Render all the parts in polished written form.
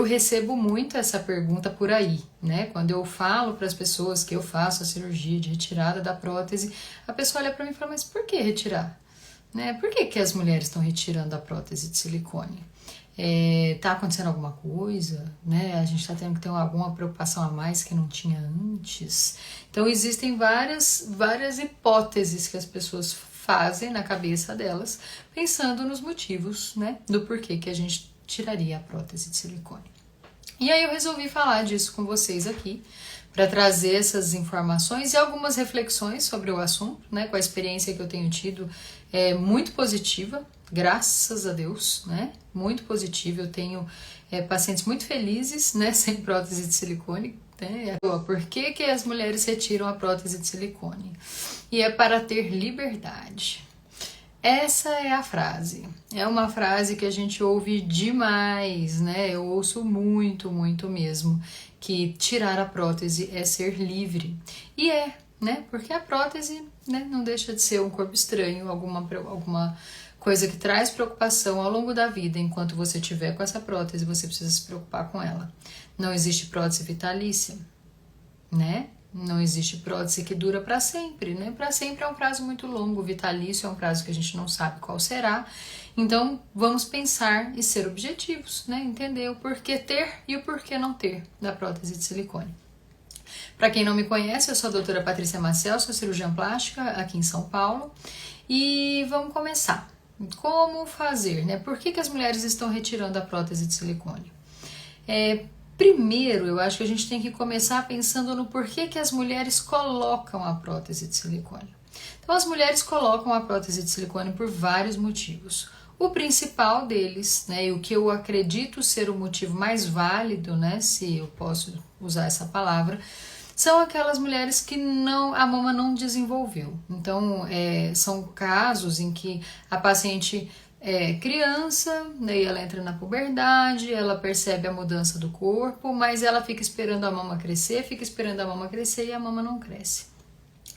recebo muito essa pergunta por aí, né? Quando eu falo para as pessoas que eu faço a cirurgia de retirada da prótese, a pessoa olha para mim e fala, mas por que retirar? Né? Por que que as mulheres estão retirando a prótese de silicone? Tá acontecendo alguma coisa, né? A gente tá tendo que ter alguma preocupação a mais que não tinha antes. Então existem várias hipóteses que as pessoas fazem na cabeça delas, pensando nos motivos, né? Do porquê que a gente tiraria a prótese de silicone. E aí eu resolvi falar disso com vocês aqui, para trazer essas informações e algumas reflexões sobre o assunto, né? Com a experiência que eu tenho tido, muito positiva, graças a Deus, né? Muito positiva. Eu tenho pacientes muito felizes, né? Sem prótese de silicone. Né? Por que que as mulheres retiram a prótese de silicone? E é para ter liberdade. Essa é a frase. É uma frase que a gente ouve demais, né? Eu ouço muito, muito mesmo, que tirar a prótese é ser livre. E né? Porque a prótese, né, não deixa de ser um corpo estranho, alguma coisa que traz preocupação ao longo da vida. Enquanto você tiver com essa prótese, você precisa se preocupar com ela. Não existe prótese vitalícia, né? Não existe prótese que dura para sempre, né? Para sempre é um prazo muito longo, vitalício é um prazo que a gente não sabe qual será. Então, vamos pensar e ser objetivos, né? Entender o porquê ter e o porquê não ter da prótese de silicone. Para quem não me conhece, eu sou a doutora Patrícia Maciel, sou cirurgiã plástica aqui em São Paulo. E vamos começar. Como fazer, né? Por que as mulheres estão retirando a prótese de silicone? Primeiro, eu acho que a gente tem que começar pensando no porquê que as mulheres colocam a prótese de silicone. Então, as mulheres colocam a prótese de silicone por vários motivos. O principal deles, né, e o que eu acredito ser o motivo mais válido, né, se eu posso usar essa palavra, são aquelas mulheres que a mama não desenvolveu. Então, são casos em que a paciente criança, daí ela entra na puberdade, ela percebe a mudança do corpo, mas ela fica esperando a mama crescer e a mama não cresce.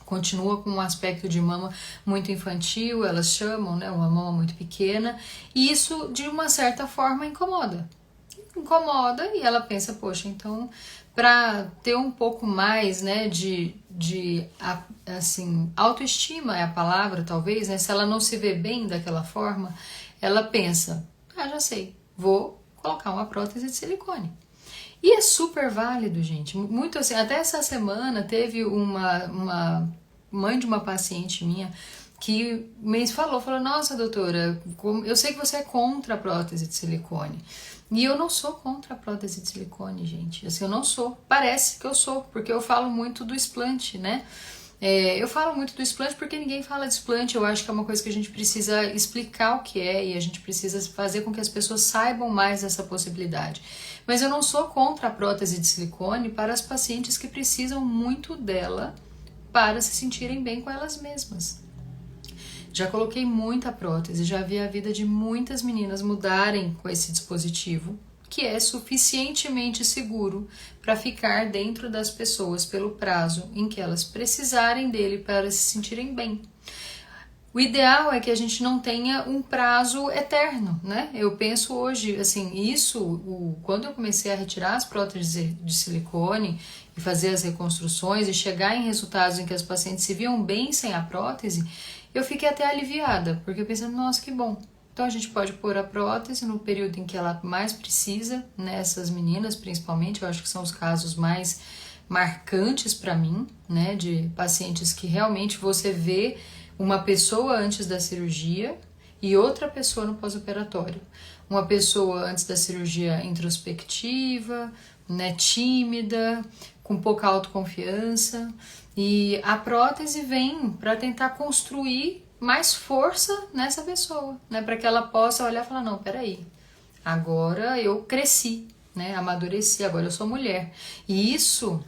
Continua com um aspecto de mama muito infantil, elas chamam, né, uma mama muito pequena, e isso de uma certa forma incomoda e ela pensa, poxa, então para ter um pouco mais, né, assim, autoestima é a palavra, talvez, né, se ela não se vê bem daquela forma, ela pensa, já sei, vou colocar uma prótese de silicone. E é super válido, gente, muito assim, até essa semana teve uma mãe de uma paciente minha que me falou, nossa doutora, eu sei que você é contra a prótese de silicone. E eu não sou contra a prótese de silicone, gente. Assim, eu não sou. Parece que eu sou, porque eu falo muito do explante, né? Eu falo muito do explante porque ninguém fala de explante. Eu acho que é uma coisa que a gente precisa explicar o que é e a gente precisa fazer com que as pessoas saibam mais dessa possibilidade. Mas eu não sou contra a prótese de silicone para as pacientes que precisam muito dela para se sentirem bem com elas mesmas. Já coloquei muita prótese, já vi a vida de muitas meninas mudarem com esse dispositivo, que é suficientemente seguro para ficar dentro das pessoas pelo prazo em que elas precisarem dele para se sentirem bem. O ideal é que a gente não tenha um prazo eterno, né? Eu penso hoje, assim, quando eu comecei a retirar as próteses de silicone e fazer as reconstruções e chegar em resultados em que as pacientes se viam bem sem a prótese, eu fiquei até aliviada, porque eu pensei, nossa, que bom. Então a gente pode pôr a prótese no período em que ela mais precisa, nessas meninas principalmente, eu acho que são os casos mais marcantes para mim, né, de pacientes que realmente você vê uma pessoa antes da cirurgia e outra pessoa no pós-operatório. Uma pessoa antes da cirurgia introspectiva, né, tímida, com pouca autoconfiança, e a prótese vem para tentar construir mais força nessa pessoa, né, para que ela possa olhar e falar, não, peraí, agora eu cresci, né, amadureci, agora eu sou mulher. E isso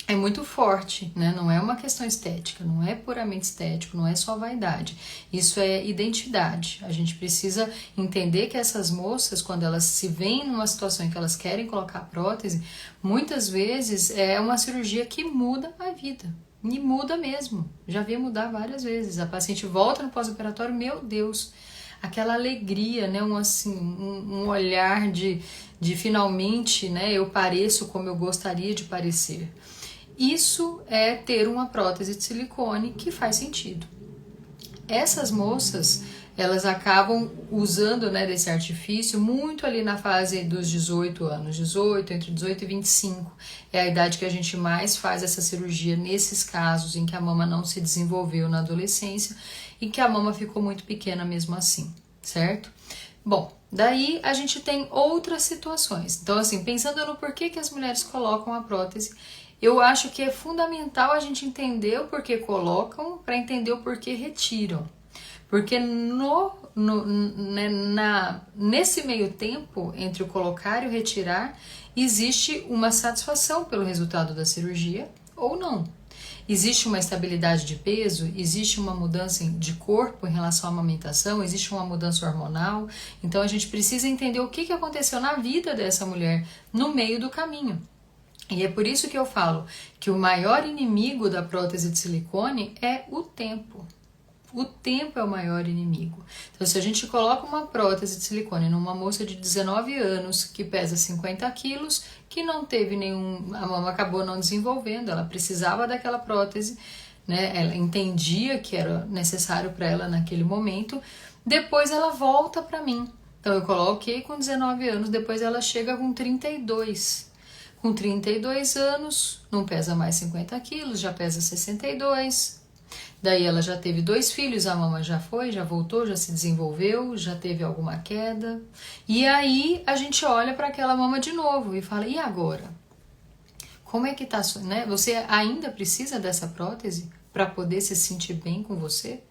é muito forte, né? Não é uma questão estética, não é puramente estético, não é só vaidade. Isso é identidade. A gente precisa entender que essas moças, quando elas se veem numa situação em que elas querem colocar prótese, muitas vezes é uma cirurgia que muda a vida. E muda mesmo. Já vi mudar várias vezes. A paciente volta no pós-operatório, meu Deus, aquela alegria, né? Um olhar de finalmente, né, eu pareço como eu gostaria de parecer. Isso é ter uma prótese de silicone que faz sentido. Essas moças, elas acabam usando, né, desse artifício muito ali na fase dos 18 anos, entre 18 e 25. É a idade que a gente mais faz essa cirurgia nesses casos em que a mama não se desenvolveu na adolescência e que a mama ficou muito pequena mesmo assim, certo? Bom, daí a gente tem outras situações. Então, assim, pensando no porquê que as mulheres colocam a prótese, eu acho que é fundamental a gente entender o porquê colocam para entender o porquê retiram. Porque nesse meio tempo, entre o colocar e o retirar, existe uma satisfação pelo resultado da cirurgia ou não. Existe uma estabilidade de peso, existe uma mudança de corpo em relação à amamentação, existe uma mudança hormonal. Então a gente precisa entender o que aconteceu na vida dessa mulher no meio do caminho. E é por isso que eu falo que o maior inimigo da prótese de silicone é o tempo. O tempo é o maior inimigo. Então, se a gente coloca uma prótese de silicone numa moça de 19 anos que pesa 50 quilos, que não teve a mama acabou não desenvolvendo, ela precisava daquela prótese, né? Ela entendia que era necessário para ela naquele momento, depois ela volta para mim. Então, eu coloquei com 19 anos, depois ela chega com 32. Com 32 anos, não pesa mais 50 quilos, já pesa 62. Daí ela já teve 2 filhos, a mama já voltou, já se desenvolveu, já teve alguma queda. E aí a gente olha para aquela mama de novo e fala, e agora? Como é que tá, né? Você ainda precisa dessa prótese para poder se sentir bem com você?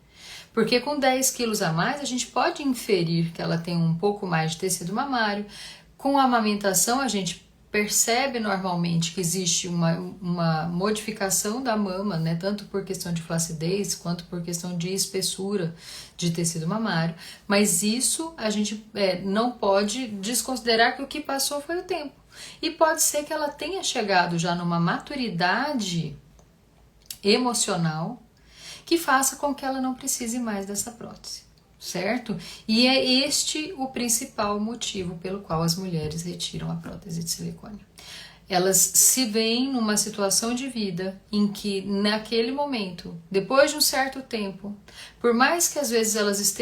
Porque com 10 quilos a mais, a gente pode inferir que ela tem um pouco mais de tecido mamário. Com a amamentação, a gente percebe normalmente que existe uma modificação da mama, né, tanto por questão de flacidez quanto por questão de espessura de tecido mamário, mas isso a gente não pode desconsiderar que o que passou foi o tempo. E pode ser que ela tenha chegado já numa maturidade emocional que faça com que ela não precise mais dessa prótese. Certo? E é este o principal motivo pelo qual as mulheres retiram a prótese de silicone. Elas se veem numa situação de vida em que naquele momento, depois de um certo tempo, por mais que às vezes elas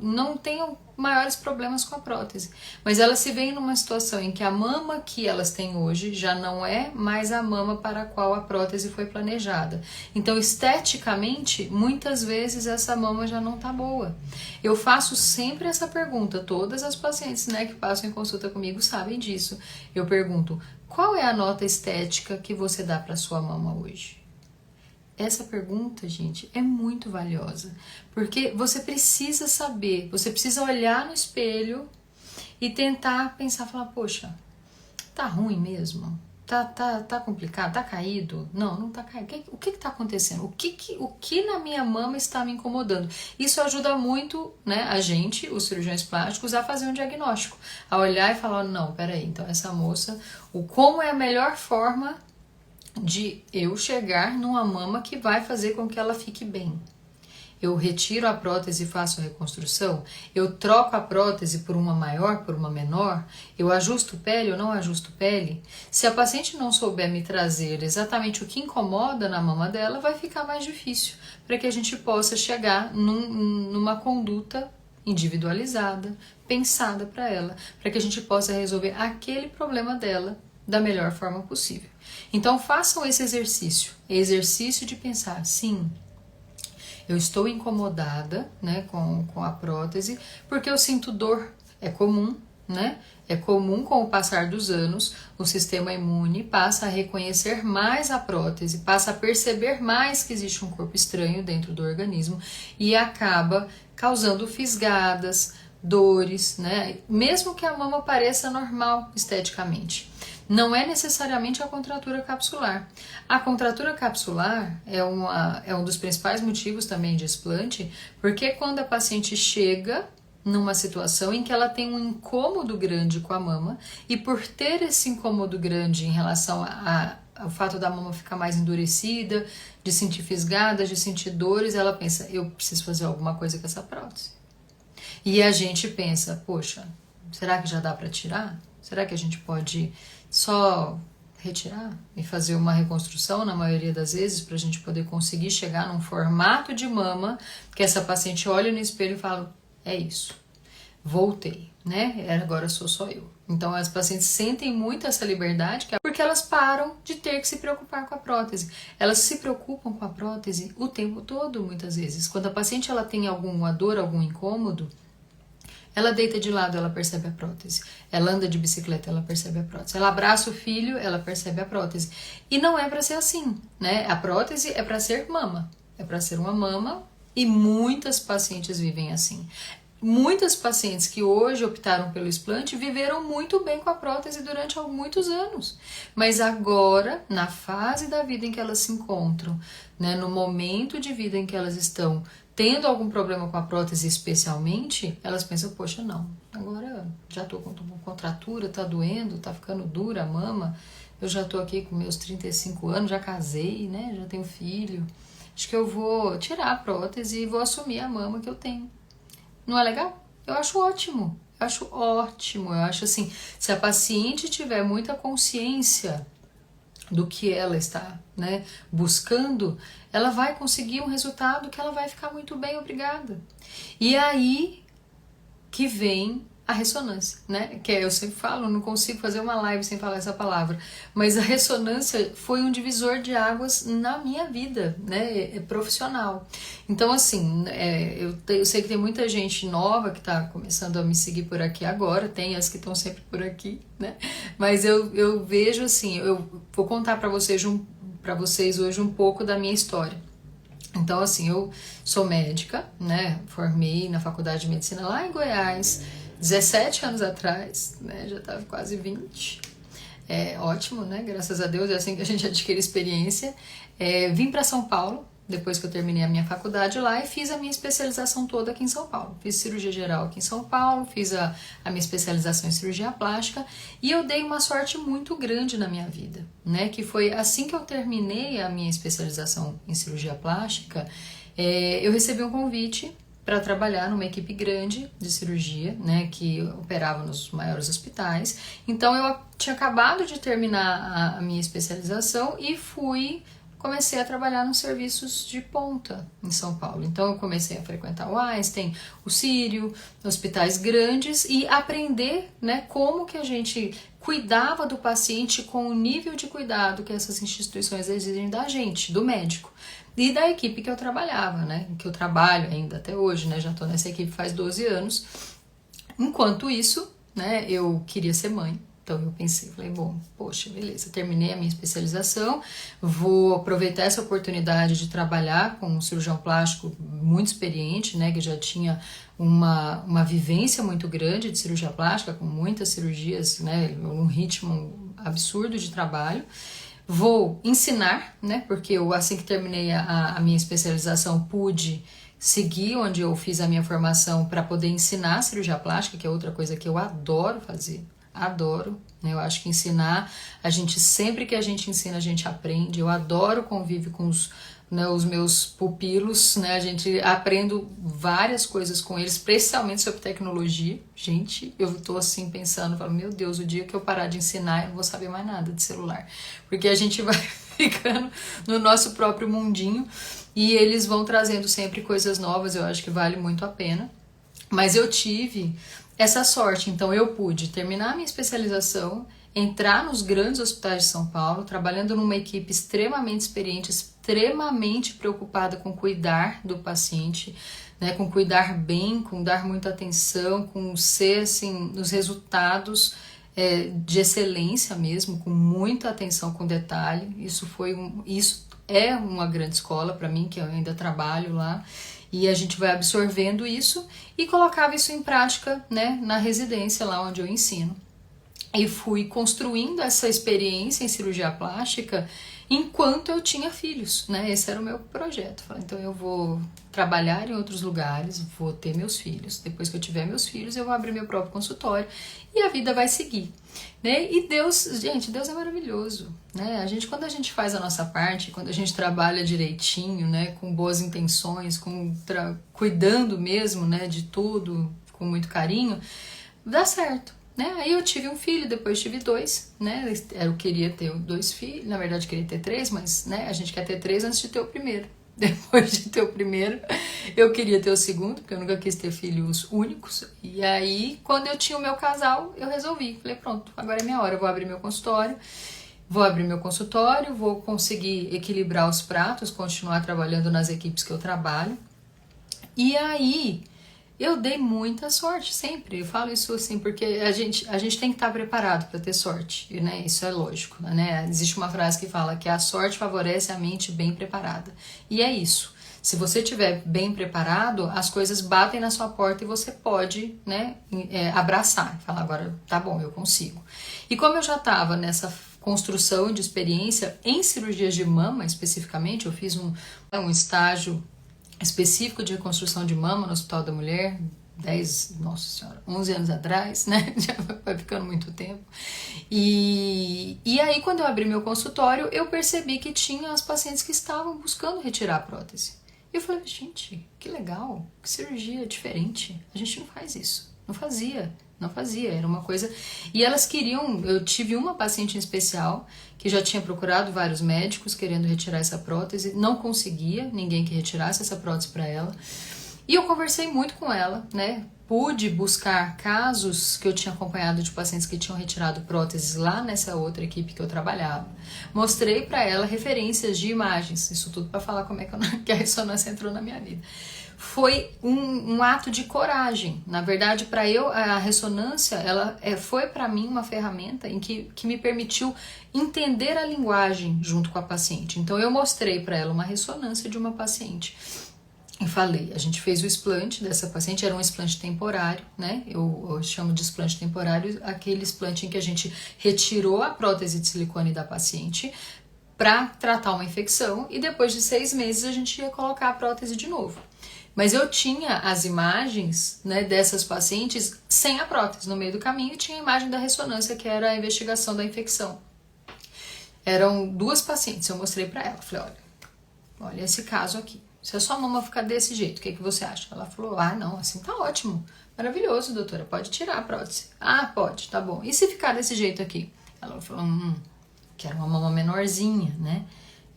não tenham maiores problemas com a prótese, mas elas se veem numa situação em que a mama que elas têm hoje já não é mais a mama para a qual a prótese foi planejada. Então, esteticamente, muitas vezes essa mama já não tá boa. Eu faço sempre essa pergunta, todas as pacientes, né, que passam em consulta comigo sabem disso. Eu pergunto, qual é a nota estética que você dá para sua mama hoje? Essa pergunta, gente, é muito valiosa, porque você precisa saber, você precisa olhar no espelho e tentar pensar, falar, poxa, tá ruim mesmo? Tá complicado? Tá caído? Não tá caído. O que tá acontecendo? O que na minha mama está me incomodando? Isso ajuda muito, né, a gente, os cirurgiões plásticos, a fazer um diagnóstico, a olhar e falar, não, peraí, então essa moça, como é a melhor forma de eu chegar numa mama que vai fazer com que ela fique bem. Eu retiro a prótese e faço a reconstrução? Eu troco a prótese por uma maior, por uma menor? Eu ajusto pele ou não ajusto pele? Se a paciente não souber me trazer exatamente o que incomoda na mama dela, vai ficar mais difícil para que a gente possa chegar numa conduta individualizada, pensada para ela, para que a gente possa resolver aquele problema dela da melhor forma possível. Então façam esse exercício de pensar, sim, eu estou incomodada, né, com a prótese, porque eu sinto dor, é comum, né? É comum com o passar dos anos, o sistema imune passa a reconhecer mais a prótese, passa a perceber mais que existe um corpo estranho dentro do organismo e acaba causando fisgadas, dores, né? Mesmo que a mama pareça normal esteticamente. Não é necessariamente a contratura capsular. A contratura capsular é um dos principais motivos também de explante, porque quando a paciente chega numa situação em que ela tem um incômodo grande com a mama, e por ter esse incômodo grande em relação ao fato da mama ficar mais endurecida, de sentir fisgadas, de sentir dores, ela pensa, eu preciso fazer alguma coisa com essa prótese. E a gente pensa, poxa, será que já dá para tirar? Será que a gente pode só retirar e fazer uma reconstrução na maioria das vezes para a gente poder conseguir chegar num formato de mama que essa paciente olha no espelho e fala, é isso, voltei, né? Agora sou só eu. Então as pacientes sentem muito essa liberdade porque elas param de ter que se preocupar com a prótese. Elas se preocupam com a prótese o tempo todo, muitas vezes. Quando a paciente ela tem alguma dor, algum incômodo, ela deita de lado, ela percebe a prótese. Ela anda de bicicleta, ela percebe a prótese. Ela abraça o filho, ela percebe a prótese. E não é para ser assim, né? A prótese é para ser mama. É para ser uma mama e muitas pacientes vivem assim. Muitas pacientes que hoje optaram pelo explante viveram muito bem com a prótese durante muitos anos. Mas agora, na fase da vida em que elas se encontram, né, no momento de vida em que elas estão tendo algum problema com a prótese especialmente, elas pensam, poxa, não, agora já tô com contratura, tá doendo, tá ficando dura a mama, eu já tô aqui com meus 35 anos, já casei, né, já tenho filho, acho que eu vou tirar a prótese e vou assumir a mama que eu tenho. Não é legal? Eu acho ótimo. Eu acho ótimo. Eu acho assim, se a paciente tiver muita consciência do que ela está, né, buscando, ela vai conseguir um resultado que ela vai ficar muito bem, obrigada. E aí que vem a ressonância, né? Que eu sempre falo, não consigo fazer uma live sem falar essa palavra, mas a ressonância foi um divisor de águas na minha vida, né? Profissional. Então, assim, eu sei que tem muita gente nova que está começando a me seguir por aqui agora, tem as que estão sempre por aqui, né? Mas eu vejo assim, eu vou contar para vocês hoje um pouco da minha história. Então, assim, eu sou médica, né? Formei na Faculdade de Medicina lá em Goiás, 17 anos atrás, né? Já estava quase 20. É ótimo, né? Graças a Deus, é assim que a gente adquire experiência. Vim para São Paulo, depois que eu terminei a minha faculdade lá, e fiz a minha especialização toda aqui em São Paulo. Fiz cirurgia geral aqui em São Paulo, fiz a minha especialização em cirurgia plástica, e eu dei uma sorte muito grande na minha vida, né? Que foi assim que eu terminei a minha especialização em cirurgia plástica, eu recebi um convite para trabalhar numa equipe grande de cirurgia, né, que operava nos maiores hospitais. Então eu tinha acabado de terminar a minha especialização e comecei a trabalhar nos serviços de ponta em São Paulo. Então eu comecei a frequentar o Einstein, o Sírio, hospitais grandes e aprender, né, como que a gente cuidava do paciente com o nível de cuidado que essas instituições exigem da gente, do médico. E da equipe que eu trabalhava, né? Que eu trabalho ainda até hoje, né? Já estou nessa equipe faz 12 anos. Enquanto isso, né? Eu queria ser mãe. Então eu pensei, falei, bom, poxa, beleza, terminei a minha especialização, vou aproveitar essa oportunidade de trabalhar com um cirurgião plástico muito experiente, né? Que já tinha uma vivência muito grande de cirurgia plástica, com muitas cirurgias, né? Um ritmo absurdo de trabalho. Vou ensinar, né? Porque eu, assim que terminei a minha especialização, pude seguir onde eu fiz a minha formação para poder ensinar cirurgia plástica, que é outra coisa que eu adoro fazer. Adoro, né? Eu acho que ensinar, sempre que a gente ensina, a gente aprende. Eu adoro o convívio com os meus pupilos, né? A gente aprendo várias coisas com eles, especialmente sobre tecnologia. Gente, eu tô assim pensando, falo, meu Deus, o dia que eu parar de ensinar, eu não vou saber mais nada de celular. Porque a gente vai ficando no nosso próprio mundinho e eles vão trazendo sempre coisas novas, eu acho que vale muito a pena. Mas eu tive essa sorte, então eu pude terminar a minha especialização, entrar nos grandes hospitais de São Paulo, trabalhando numa equipe extremamente experiente, extremamente preocupada com cuidar do paciente, né, com cuidar bem, com dar muita atenção, com ser, assim, os resultados de excelência mesmo, com muita atenção com detalhe. Isso é uma grande escola para mim, que eu ainda trabalho lá, e a gente vai absorvendo isso e colocava isso em prática, né, na residência lá onde eu ensino. E fui construindo essa experiência em cirurgia plástica enquanto eu tinha filhos, né? Esse era o meu projeto. Falei, então eu vou trabalhar em outros lugares, vou ter meus filhos. Depois que eu tiver meus filhos, eu vou abrir meu próprio consultório e a vida vai seguir, né? E Deus, gente, Deus é maravilhoso, né? Quando a gente faz a nossa parte, quando a gente trabalha direitinho, né? Com boas intenções, cuidando mesmo, né? De tudo, com muito carinho, dá certo, né? Aí eu tive um filho, depois tive 2, né? Eu queria ter 2 filhos, na verdade eu queria ter 3, mas, né, a gente quer ter 3 antes de ter o primeiro. Depois de ter o primeiro, eu queria ter o segundo, porque eu nunca quis ter filhos únicos. E aí, quando eu tinha o meu casal, eu resolvi. Falei, pronto, agora é minha hora, eu vou abrir meu consultório. Vou conseguir equilibrar os pratos, continuar trabalhando nas equipes que eu trabalho. E aí, eu dei muita sorte, sempre. Eu falo isso assim, porque a gente tem que estar preparado para ter sorte, né? Isso é lógico, né? Existe uma frase que fala que a sorte favorece a mente bem preparada. E é isso. Se você estiver bem preparado, as coisas batem na sua porta e você pode, né, abraçar. Falar, agora tá bom, eu consigo. E como eu já estava nessa construção de experiência em cirurgias de mama, especificamente, eu fiz um estágio específico de reconstrução de mama no Hospital da Mulher, 11 anos atrás, né? Já vai ficando muito tempo. E aí, quando eu abri meu consultório, eu percebi que tinha as pacientes que estavam buscando retirar a prótese. E eu falei, gente, que legal, que cirurgia diferente. A gente não faz isso. Não fazia, era uma coisa... E elas queriam... Eu tive uma paciente em especial que já tinha procurado vários médicos querendo retirar essa prótese, não conseguia ninguém que retirasse essa prótese para ela. E eu conversei muito com ela, né? Pude buscar casos que eu tinha acompanhado de pacientes que tinham retirado próteses lá nessa outra equipe que eu trabalhava. Mostrei para ela referências de imagens, isso tudo para falar como é que a ressonância entrou na minha vida. Foi um ato de coragem. Na verdade, para eu, a ressonância, ela foi para mim uma ferramenta em que me permitiu entender a linguagem junto com a paciente. Então, eu mostrei para ela uma ressonância de uma paciente. E falei, a gente fez o explante dessa paciente, era um explante temporário, né? Eu chamo de explante temporário aquele explante em que a gente retirou a prótese de silicone da paciente para tratar uma infecção e depois de 6 meses a gente ia colocar a prótese de novo. Mas eu tinha as imagens, né, dessas pacientes sem a prótese no meio do caminho e tinha a imagem da ressonância, que era a investigação da infecção. Eram 2 pacientes, eu mostrei para ela, falei, olha esse caso aqui. Se a sua mama ficar desse jeito, o que você acha? Ela falou, não, assim tá ótimo, maravilhoso, doutora, pode tirar a prótese. Ah, pode, tá bom. E se ficar desse jeito aqui? Ela falou, que era uma mama menorzinha, né?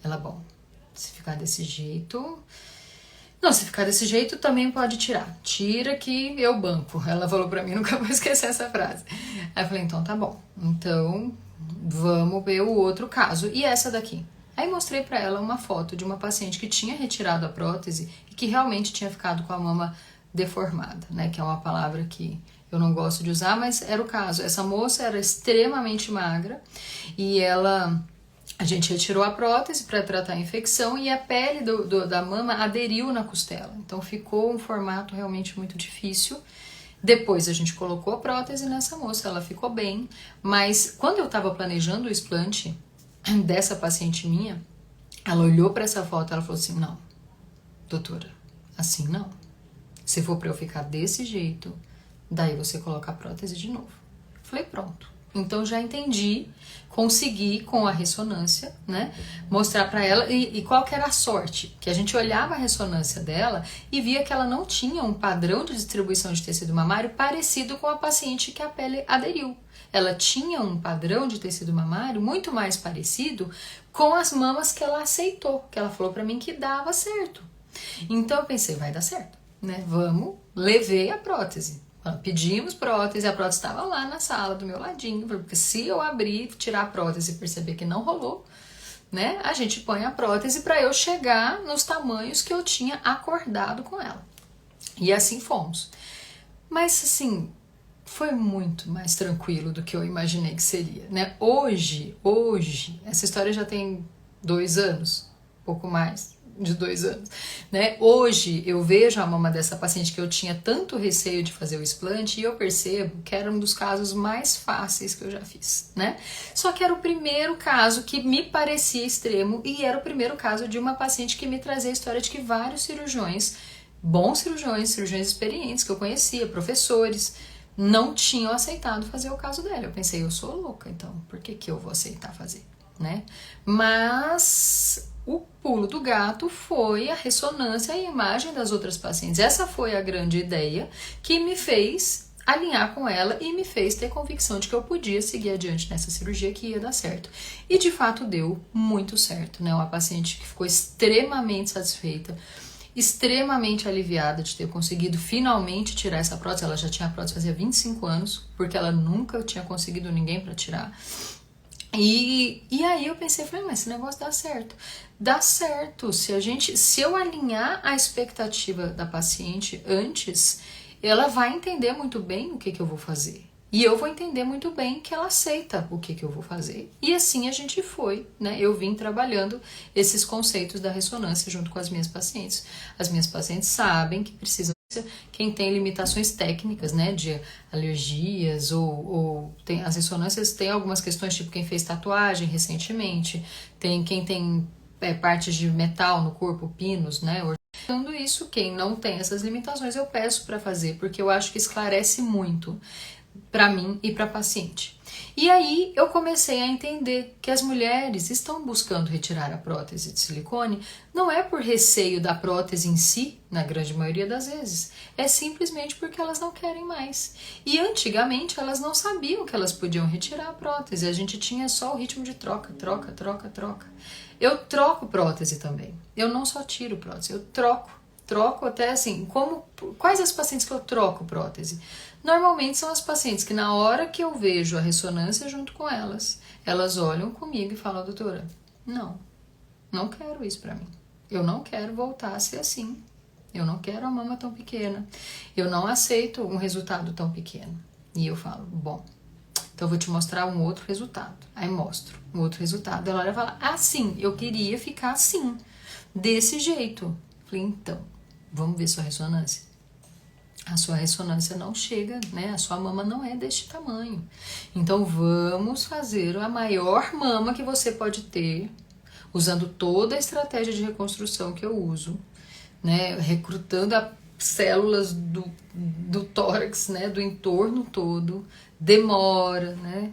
Ela, bom, se ficar desse jeito... Não, se ficar desse jeito também pode tirar. Tira que eu banco. Ela falou pra mim, nunca vou esquecer essa frase. Aí eu falei, então tá bom. Então vamos ver o outro caso. E essa daqui? Aí mostrei pra ela uma foto de uma paciente que tinha retirado a prótese e que realmente tinha ficado com a mama deformada, né? Que é uma palavra que eu não gosto de usar, mas era o caso. Essa moça era extremamente magra e a gente retirou a prótese para tratar a infecção e a pele da mama aderiu na costela. Então ficou um formato realmente muito difícil. Depois a gente colocou a prótese nessa moça, ela ficou bem. Mas quando eu estava planejando o explante dessa paciente minha, ela olhou para essa foto e ela falou assim, não, doutora, assim não. Se for para eu ficar desse jeito, daí você coloca a prótese de novo. Falei, pronto. Então já entendi, consegui com a ressonância, né, mostrar para ela e qual que era a sorte, que a gente olhava a ressonância dela e via que ela não tinha um padrão de distribuição de tecido mamário parecido com a paciente que a pele aderiu. Ela tinha um padrão de tecido mamário muito mais parecido com as mamas que ela aceitou, que ela falou para mim que dava certo. Então eu pensei, vai dar certo, né? Levei a prótese. Pedimos prótese, a prótese estava lá na sala do meu ladinho, porque se eu abrir, tirar a prótese e perceber que não rolou, né, a gente põe a prótese para eu chegar nos tamanhos que eu tinha acordado com ela. E assim fomos. Mas assim, foi muito mais tranquilo do que eu imaginei que seria, né? Hoje, essa história já tem 2 anos, pouco mais de 2 anos, né? Hoje eu vejo a mama dessa paciente que eu tinha tanto receio de fazer o explante e eu percebo que era um dos casos mais fáceis que eu já fiz, né? Só que era o primeiro caso que me parecia extremo e era o primeiro caso de uma paciente que me trazia a história de que vários cirurgiões, bons cirurgiões experientes que eu conhecia, professores, não tinham aceitado fazer o caso dela. Eu pensei, eu sou louca, então por que eu vou aceitar fazer, né? Mas o pulo do gato foi a ressonância e a imagem das outras pacientes. Essa foi a grande ideia que me fez alinhar com ela e me fez ter convicção de que eu podia seguir adiante nessa cirurgia, que ia dar certo. E de fato deu muito certo, né? Uma paciente que ficou extremamente satisfeita, extremamente aliviada de ter conseguido finalmente tirar essa prótese. Ela já tinha a prótese fazia 25 anos, porque ela nunca tinha conseguido ninguém para tirar. E aí eu pensei, falei, mas esse negócio dá certo. Dá certo, se eu alinhar a expectativa da paciente antes, ela vai entender muito bem o que eu vou fazer. E eu vou entender muito bem que ela aceita o que eu vou fazer. E assim a gente foi, né? Eu vim trabalhando esses conceitos da ressonância junto com as minhas pacientes. As minhas pacientes sabem que precisam. Quem tem limitações técnicas, né, de alergias ou tem, as ressonâncias tem algumas questões, tipo quem fez tatuagem recentemente, tem quem tem partes de metal no corpo, pinos, né, tudo isso, quem não tem essas limitações eu peço para fazer, porque eu acho que esclarece muito para mim e para a paciente. E aí eu comecei a entender que as mulheres estão buscando retirar a prótese de silicone não é por receio da prótese em si, na grande maioria das vezes, é simplesmente porque elas não querem mais. E antigamente elas não sabiam que elas podiam retirar a prótese, a gente tinha só o ritmo de troca, troca, troca, troca. Eu troco prótese também, eu não só tiro prótese, eu troco até assim, quais as pacientes que eu troco prótese? Normalmente são as pacientes que na hora que eu vejo a ressonância junto com elas, elas olham comigo e falam, doutora, não quero isso pra mim. Eu não quero voltar a ser assim. Eu não quero a mama tão pequena. Eu não aceito um resultado tão pequeno. E eu falo, bom, então eu vou te mostrar um outro resultado. Aí mostro um outro resultado. Ela olha e fala, ah, sim, eu queria ficar assim, desse jeito. Eu falei, então, vamos ver sua ressonância. A sua ressonância não chega, né? A sua mama não é deste tamanho. Então vamos fazer a maior mama que você pode ter, usando toda a estratégia de reconstrução que eu uso, né? Recrutando as células do tórax, né? Do entorno todo. Demora, né?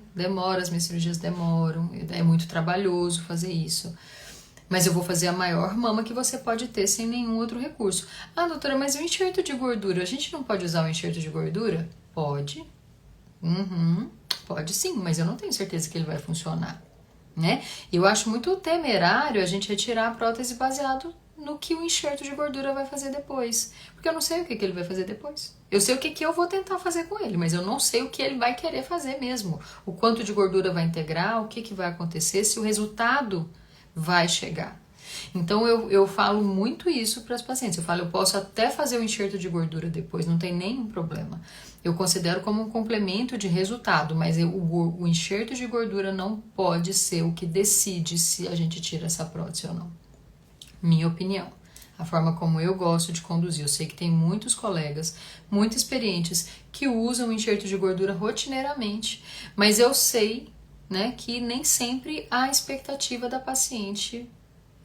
As minhas cirurgias demoram, é muito trabalhoso fazer isso. Mas eu vou fazer a maior mama que você pode ter sem nenhum outro recurso. Ah, doutora, mas o enxerto de gordura, a gente não pode usar o enxerto de gordura? Pode. Pode sim, mas eu não tenho certeza que ele vai funcionar, né? Eu acho muito temerário a gente retirar a prótese baseado no que o enxerto de gordura vai fazer depois. Porque eu não sei o que ele vai fazer depois. Eu sei o que eu vou tentar fazer com ele, mas eu não sei o que ele vai querer fazer mesmo. O quanto de gordura vai integrar, o que vai acontecer, se o resultado vai chegar. Então eu falo muito isso para as pacientes. Eu falo, eu posso até fazer o enxerto de gordura depois, não tem nenhum problema. Eu considero como um complemento de resultado, mas o enxerto de gordura não pode ser o que decide se a gente tira essa prótese ou não. Minha opinião. A forma como eu gosto de conduzir. Eu sei que tem muitos colegas muito experientes que usam o enxerto de gordura rotineiramente, mas eu sei, né, que nem sempre a expectativa da paciente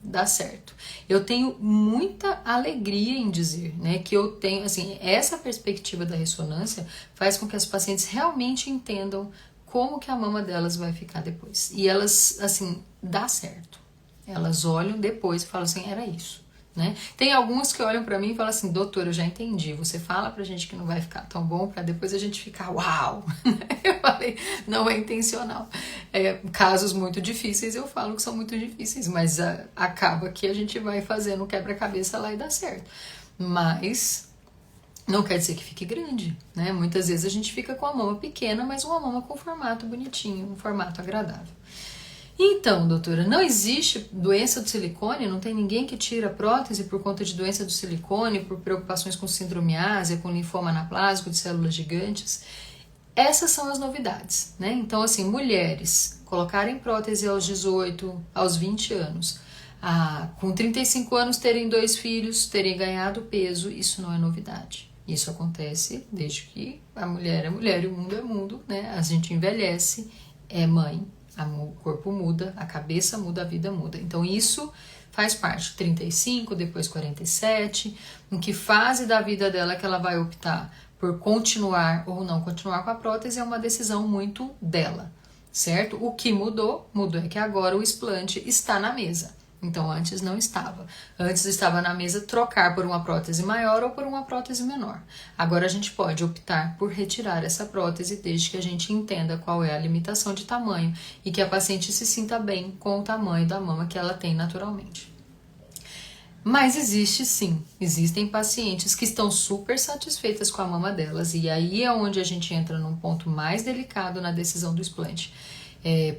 dá certo. Eu tenho muita alegria em dizer, né, que eu tenho, assim, essa perspectiva da ressonância faz com que as pacientes realmente entendam como que a mama delas vai ficar depois. E elas, assim, dá certo. Elas olham depois e falam assim, era isso. Né? Tem algumas que olham pra mim e falam assim, doutor, eu já entendi, você fala pra gente que não vai ficar tão bom pra depois a gente ficar uau. Eu falei, não é intencional. Casos muito difíceis eu falo que são muito difíceis, mas acaba que a gente vai fazendo quebra-cabeça lá e dá certo. Mas não quer dizer que fique grande, né? Muitas vezes a gente fica com a mama pequena, mas uma mama com formato bonitinho, um formato agradável. Então, doutora, não existe doença do silicone? Não tem ninguém que tira prótese por conta de doença do silicone, por preocupações com síndromiase, com linfoma anaplásico de células gigantes? Essas são as novidades, né? Então, assim, mulheres colocarem prótese aos 18, aos 20 anos, com 35 anos terem 2 filhos, terem ganhado peso, isso não é novidade. Isso acontece desde que a mulher é mulher e o mundo é mundo, né? A gente envelhece, é mãe, o corpo muda, a cabeça muda, a vida muda. Então isso faz parte. 35, depois 47. Em que fase da vida dela que ela vai optar por continuar ou não continuar com a prótese é uma decisão muito dela, certo? O que mudou é que agora o explante está na mesa. Então antes não estava. Antes estava na mesa trocar por uma prótese maior ou por uma prótese menor. Agora a gente pode optar por retirar essa prótese desde que a gente entenda qual é a limitação de tamanho e que a paciente se sinta bem com o tamanho da mama que ela tem naturalmente. Mas existe sim, existem pacientes que estão super satisfeitas com a mama delas e aí é onde a gente entra num ponto mais delicado na decisão do explante.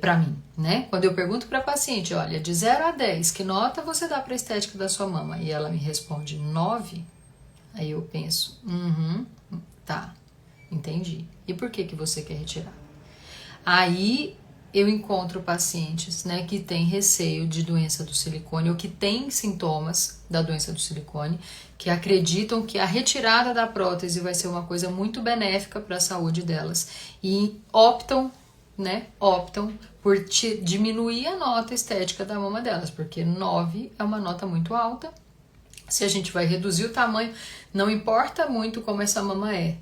Para mim, né? Quando eu pergunto para a paciente, olha, de 0 a 10, que nota você dá para a estética da sua mama? E ela me responde 9, aí eu penso, tá, entendi. E por que você quer retirar? Aí eu encontro pacientes, né, que têm receio de doença do silicone ou que têm sintomas da doença do silicone, que acreditam que a retirada da prótese vai ser uma coisa muito benéfica para a saúde delas e optam por diminuir a nota estética da mama delas, porque 9 é uma nota muito alta. Se a gente vai reduzir o tamanho, não importa muito como essa mama é.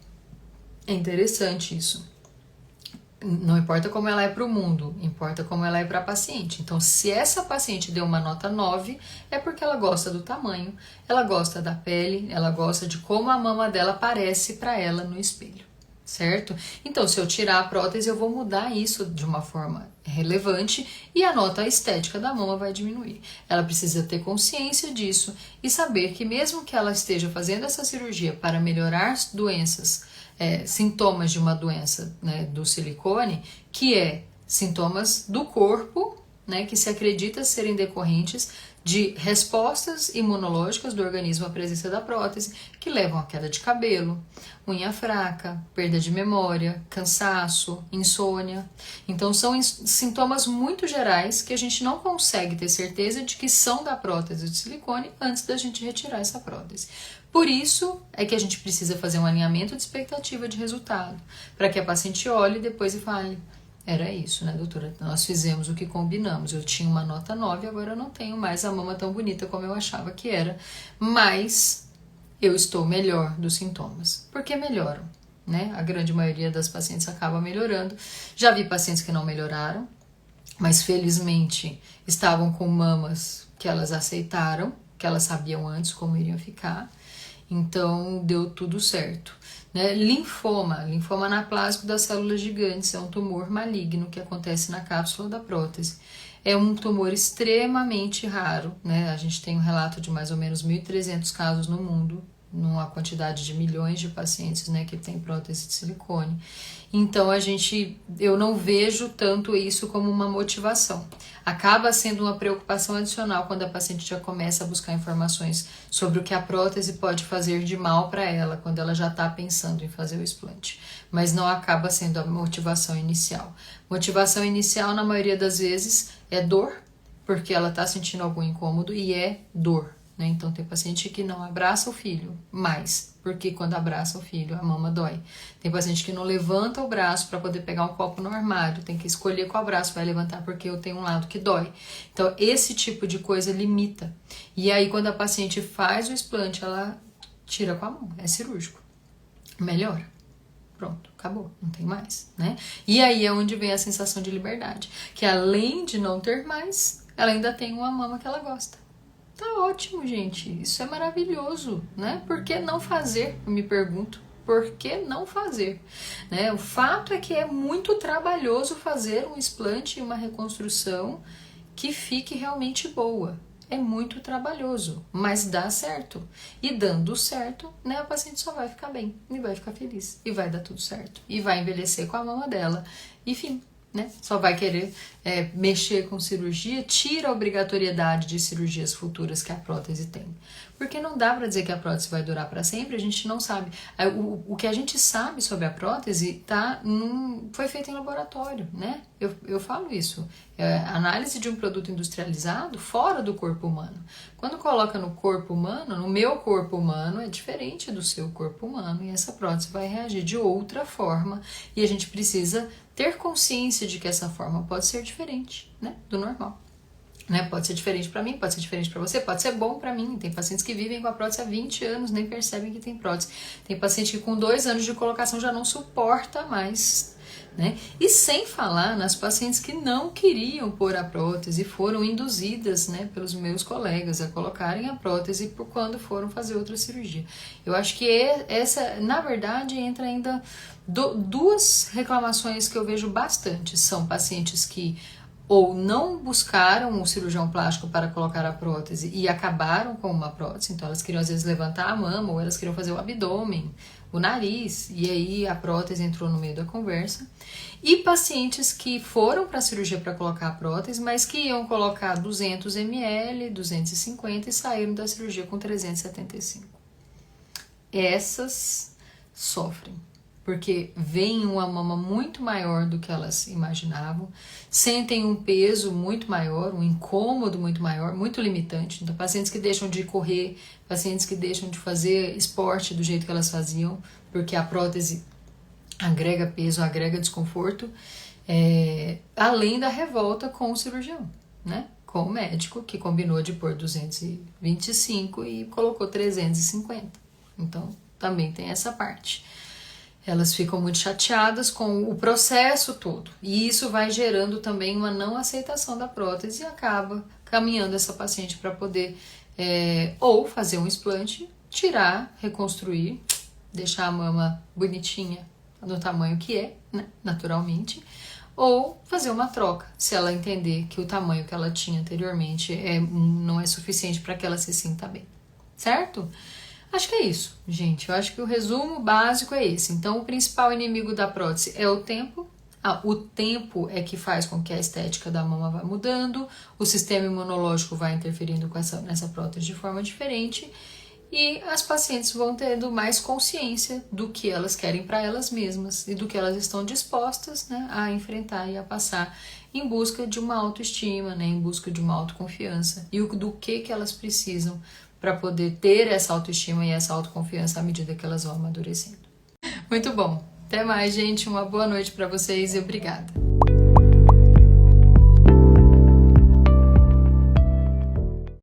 É interessante isso. Não importa como ela é para o mundo, importa como ela é para a paciente. Então, se essa paciente deu uma nota 9, é porque ela gosta do tamanho, ela gosta da pele, ela gosta de como a mama dela parece para ela no espelho, certo? Então, se eu tirar a prótese, eu vou mudar isso de uma forma relevante e a nota estética da mama vai diminuir. Ela precisa ter consciência disso e saber que mesmo que ela esteja fazendo essa cirurgia para melhorar as doenças, sintomas de uma doença, né, do silicone, que é sintomas do corpo, né, que se acredita serem decorrentes de respostas imunológicas do organismo à presença da prótese, que levam à queda de cabelo, unha fraca, perda de memória, cansaço, insônia. Então são sintomas muito gerais que a gente não consegue ter certeza de que são da prótese de silicone antes da gente retirar essa prótese. Por isso é que a gente precisa fazer um alinhamento de expectativa de resultado, para que a paciente olhe depois e fale, era isso, né, doutora? Nós fizemos o que combinamos. Eu tinha uma nota 9, agora eu não tenho mais a mama tão bonita como eu achava que era, mas eu estou melhor dos sintomas. Porque melhoram, né? A grande maioria das pacientes acaba melhorando. Já vi pacientes que não melhoraram, mas felizmente estavam com mamas que elas aceitaram, que elas sabiam antes como iriam ficar. Então deu tudo certo. Né? Linfoma anaplásico das células gigantes é um tumor maligno que acontece na cápsula da prótese. É um tumor extremamente raro, né? A gente tem um relato de mais ou menos 1.300 casos no mundo, numa quantidade de milhões de pacientes, né, que tem prótese de silicone. Então eu não vejo tanto isso como uma motivação. Acaba sendo uma preocupação adicional quando a paciente já começa a buscar informações sobre o que a prótese pode fazer de mal para ela, quando ela já está pensando em fazer o explante. Mas não acaba sendo a motivação inicial. Motivação inicial, na maioria das vezes, é dor, porque ela está sentindo algum incômodo e é dor. Né? Então tem paciente que não abraça o filho mais, porque quando abraça o filho a mama dói. Tem paciente que não levanta o braço para poder pegar um copo no armário, tem que escolher qual braço vai levantar porque eu tenho um lado que dói. Então esse tipo de coisa limita. E aí quando a paciente faz o explante, ela tira com a mão, é cirúrgico. Melhora. Pronto, acabou, não tem mais, né? E aí é onde vem a sensação de liberdade, que além de não ter mais, ela ainda tem uma mama que ela gosta. Tá ótimo, gente. Isso é maravilhoso, né? Por que não fazer? Eu me pergunto. Por que não fazer? Né? O fato é que é muito trabalhoso fazer um explante e uma reconstrução que fique realmente boa. É muito trabalhoso, mas dá certo. E dando certo, né, a paciente só vai ficar bem e vai ficar feliz. E vai dar tudo certo. E vai envelhecer com a mama dela. Enfim. Né? Só vai querer mexer com cirurgia, tira a obrigatoriedade de cirurgias futuras que a prótese tem. Porque não dá para dizer que a prótese vai durar para sempre, a gente não sabe. O que a gente sabe sobre a prótese foi feito em laboratório, né? Eu falo isso. Análise de um produto industrializado fora do corpo humano. Quando coloca no corpo humano, no meu corpo humano, é diferente do seu corpo humano e essa prótese vai reagir de outra forma e a gente precisa ter consciência de que essa forma pode ser diferente, né, do normal. Né? Pode ser diferente para mim, pode ser diferente para você, pode ser bom para mim. Tem pacientes que vivem com a prótese há 20 anos, nem percebem que tem prótese. Tem paciente que com 2 anos de colocação já não suporta mais né? E sem falar nas pacientes que não queriam pôr a prótese e foram induzidas, né, pelos meus colegas a colocarem a prótese por quando foram fazer outra cirurgia. Eu acho que essa, na verdade, entra ainda duas reclamações que eu vejo bastante. São pacientes que ou não buscaram um cirurgião plástico para colocar a prótese e acabaram com uma prótese, então elas queriam às vezes levantar a mama ou elas queriam fazer o abdômen, o nariz, e aí a prótese entrou no meio da conversa. E pacientes que foram para a cirurgia para colocar a prótese, mas que iam colocar 200 ml, 250 e saíram da cirurgia com 375. Essas sofrem, porque veem uma mama muito maior do que elas imaginavam, sentem um peso muito maior, um incômodo muito maior, muito limitante. Então, pacientes que deixam de correr, pacientes que deixam de fazer esporte do jeito que elas faziam, porque a prótese agrega peso, agrega desconforto, além da revolta com o cirurgião, né? Com o médico que combinou de pôr 225 e colocou 350. Então, também tem essa parte. Elas ficam muito chateadas com o processo todo. E isso vai gerando também uma não aceitação da prótese e acaba caminhando essa paciente para poder ou fazer um explante, tirar, reconstruir, deixar a mama bonitinha no tamanho que é, né, naturalmente, ou fazer uma troca, se ela entender que o tamanho que ela tinha anteriormente não é suficiente para que ela se sinta bem, certo? Acho que é isso, gente. Eu acho que o resumo básico é esse. Então, o principal inimigo da prótese é o tempo. O tempo é que faz com que a estética da mama vá mudando, o sistema imunológico vai interferindo nessa prótese de forma diferente e as pacientes vão tendo mais consciência do que elas querem para elas mesmas e do que elas estão dispostas, né, a enfrentar e a passar em busca de uma autoestima, né, em busca de uma autoconfiança e do que elas precisam para poder ter essa autoestima e essa autoconfiança à medida que elas vão amadurecendo. Muito bom. Até mais, gente. Uma boa noite para vocês e obrigada.